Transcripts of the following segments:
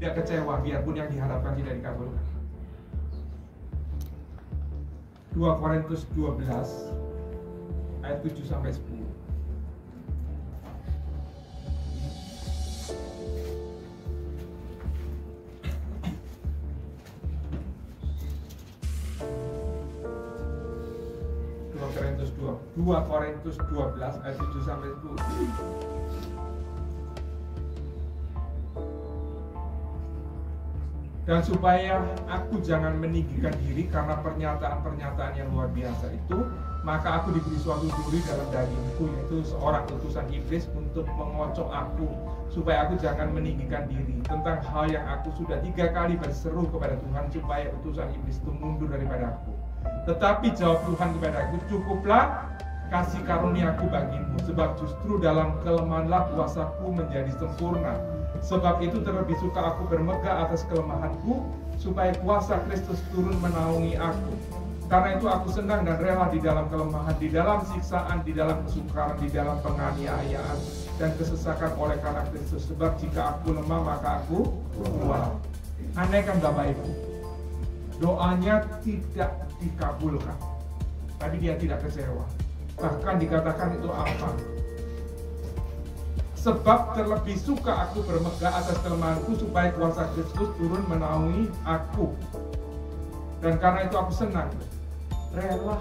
tidak kecewa biarpun yang diharapkan tidak dikabulkan. 2 Korintus 12 ayat 7 sampai 10. Korintus 2 Korintus 12 ayat 7 sampai 10. Dan supaya aku jangan meninggikan diri karena pernyataan-pernyataan yang luar biasa itu, maka aku diberi suatu duri dalam dagingku, yaitu seorang utusan iblis untuk mengocok aku, supaya aku jangan meninggikan diri tentang hal yang aku sudah 3 kali berseru kepada Tuhan supaya utusan iblis itu mundur daripada aku. Tetapi jawab Tuhan kepadaku, cukuplah kasih karuniaku bagimu, sebab justru dalam kelemahanlah kuasaku menjadi sempurna. Sebab itu terlebih suka aku bermegah atas kelemahanku, supaya kuasa Kristus turun menaungi aku. Karena itu aku senang dan rela di dalam kelemahan, di dalam siksaan, di dalam kesukaran, di dalam penganiayaan dan kesesakan oleh karena Kristus. Sebab jika aku lemah maka aku kuat. Aneh kan Bapak Ibu? Doanya tidak dikabulkan, tapi dia tidak kecewa. Bahkan dikatakan itu apa? Sebab terlebih suka aku bermegah atas kelemahanku, supaya kuasa Kristus turun menaungi aku. Dan karena itu aku senang, rela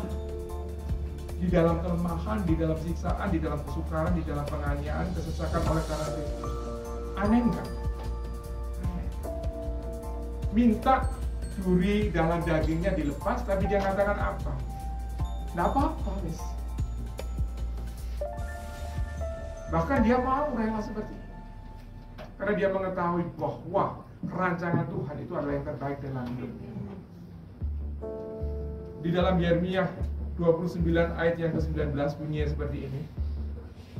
di dalam kelemahan, di dalam siksaan, di dalam kesukaran, di dalam penganiayaan, kesesakan oleh karena Kristus. Aneh enggak? Minta duri dalam dagingnya dilepas, tapi dia katakan apa? Nggak apa-apa, wis. Bahkan dia mau rela seperti itu, karena dia mengetahui bahwa rancangan Tuhan itu adalah yang terbaik dalam hidupnya. Di dalam Yeremia 29 ayat yang ke-19 bunyinya seperti ini.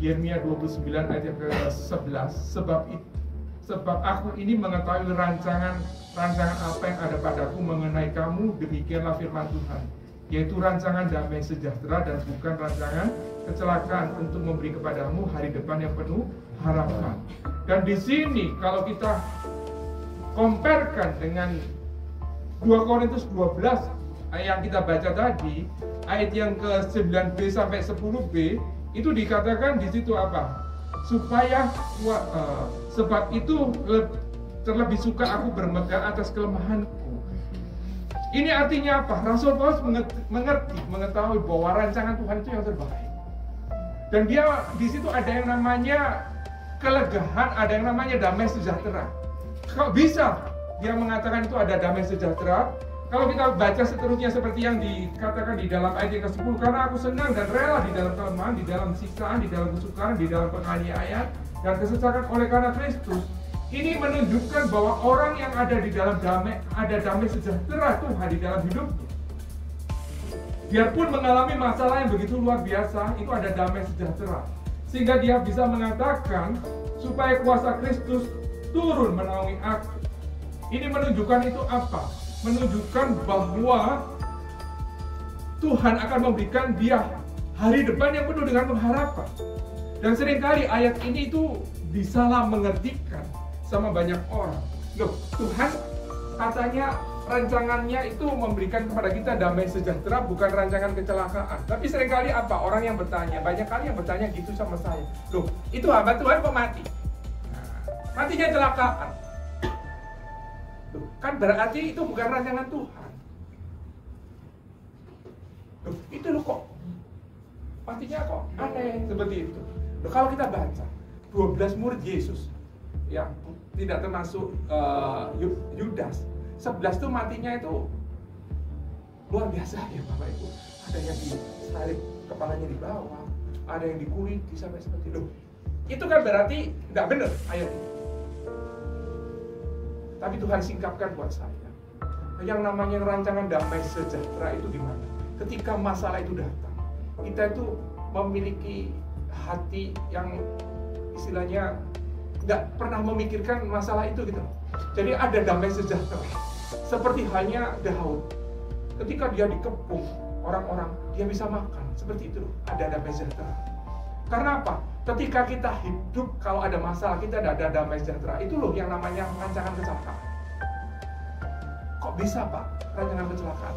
Yeremia 29 ayat yang ke-11, sebab aku ini mengetahui rancangan apa yang ada padaku mengenai kamu, demikianlah firman Tuhan, yaitu rancangan damai sejahtera dan bukan rancangan kecelakaan, untuk memberi kepadamu hari depan yang penuh harapan. Dan di sini kalau kita comparekan dengan 2 Korintus 12 yang kita baca tadi, ayat yang ke-9b sampai 10b, itu dikatakan di situ apa? Sebab itu terlebih suka aku bermegah atas kelemahanku. Ini artinya apa? Rasul Paulus mengetahui bahwa rancangan Tuhan itu yang terbaik. Dan dia di situ ada yang namanya kelegahan, ada yang namanya damai sejahtera. Kok bisa dia mengatakan itu ada damai sejahtera? Kalau kita baca seterusnya seperti yang dikatakan di dalam ayat yang ke-10, karena aku senang dan rela di dalam kelemahan, di dalam siksaan, di dalam kesukaran, di dalam penganiayaan dan kesesakan oleh karena Kristus. Ini menunjukkan bahwa orang yang ada di dalam damai, ada damai sejahtera Tuhan di dalam hidupnya. Biarpun mengalami masalah yang begitu luar biasa, itu ada damai sejahtera. Sehingga dia bisa mengatakan, supaya kuasa Kristus turun menaungi aku. Ini menunjukkan itu apa? Menunjukkan bahwa Tuhan akan memberikan dia hari depan yang penuh dengan pengharapan. Dan seringkali ayat ini itu disalah mengertikan sama banyak orang. Loh, Tuhan katanya rancangannya itu memberikan kepada kita damai sejahtera, bukan rancangan kecelakaan. Tapi seringkali apa? Orang yang bertanya, banyak kali yang bertanya gitu sama saya. Loh, itu hamba Tuhan kok mati? Matinya kecelakaan. Loh, kan berarti itu bukan rancangan Tuhan. Loh, itu loh kok matinya kok aneh seperti itu. Loh, kalau kita baca 12 murid Yesus yang tidak termasuk Yudas, 11 tuh matinya itu luar biasa ya Bapak Ibu. Ada yang disalib kepalanya di bawah, ada yang dikuliti sampai seperti itu. Itu kan berarti nggak benar ayat ini. Tapi Tuhan singkapkan buat saya. Yang namanya rancangan damai sejahtera itu gimana? Ketika masalah itu datang, kita itu memiliki hati yang istilahnya nggak pernah memikirkan masalah itu gitu. Jadi ada damai sejahtera. Seperti halnya Daud, ketika dia dikepung orang-orang, dia bisa makan. Seperti itu, ada damai sejahtera. Karena apa? Ketika kita hidup, kalau ada masalah, kita tidak ada damai sejahtera. Itu loh yang namanya rancangan kecelakaan. Kok bisa, Pak, rancangan kecelakaan?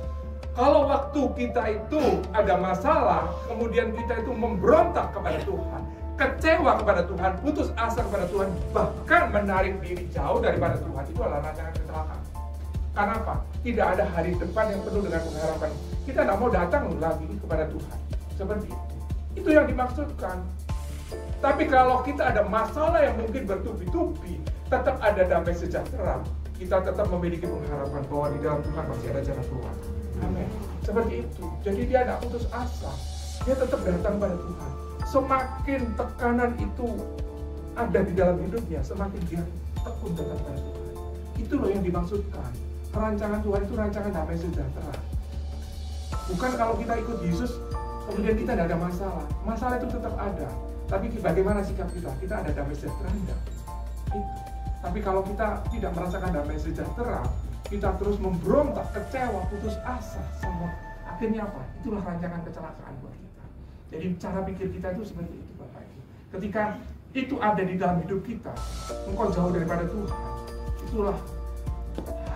Kalau waktu kita itu ada masalah, kemudian kita itu memberontak kepada Tuhan, kecewa kepada Tuhan, putus asa kepada Tuhan, bahkan menarik diri jauh daripada Tuhan, itu adalah rancangan kecelakaan. Karena apa? Tidak ada hari depan yang penuh dengan pengharapan. Kita tidak mau datang lagi kepada Tuhan. Seperti itu. Itu yang dimaksudkan. Tapi kalau kita ada masalah yang mungkin bertubi-tubi, tetap ada damai sejahtera. Kita tetap memiliki pengharapan bahwa di dalam Tuhan masih ada jalan keluar. Amin. Seperti itu. Jadi dia tidak putus asa. Dia tetap datang pada Tuhan. Semakin tekanan itu ada di dalam hidupnya, semakin dia tekun datang pada Tuhan. Itu loh yang dimaksudkan. Rancangan Tuhan itu rancangan damai sejahtera. Bukan kalau kita ikut Yesus, kemudian kita tidak ada masalah. Masalah itu tetap ada. Tapi bagaimana sikap kita? Kita ada damai sejahtera enggak? Itu. Tapi kalau kita tidak merasakan damai sejahtera, kita terus memberontak, kecewa, putus asa, sama akhirnya apa? Itulah rancangan kecelakaan buat kita. Jadi cara pikir kita itu seperti itu, Bapak Ibu. Ketika itu ada di dalam hidup kita, engkau jauh daripada Tuhan, itulah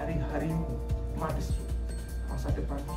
hari-harimu, masa depanmu.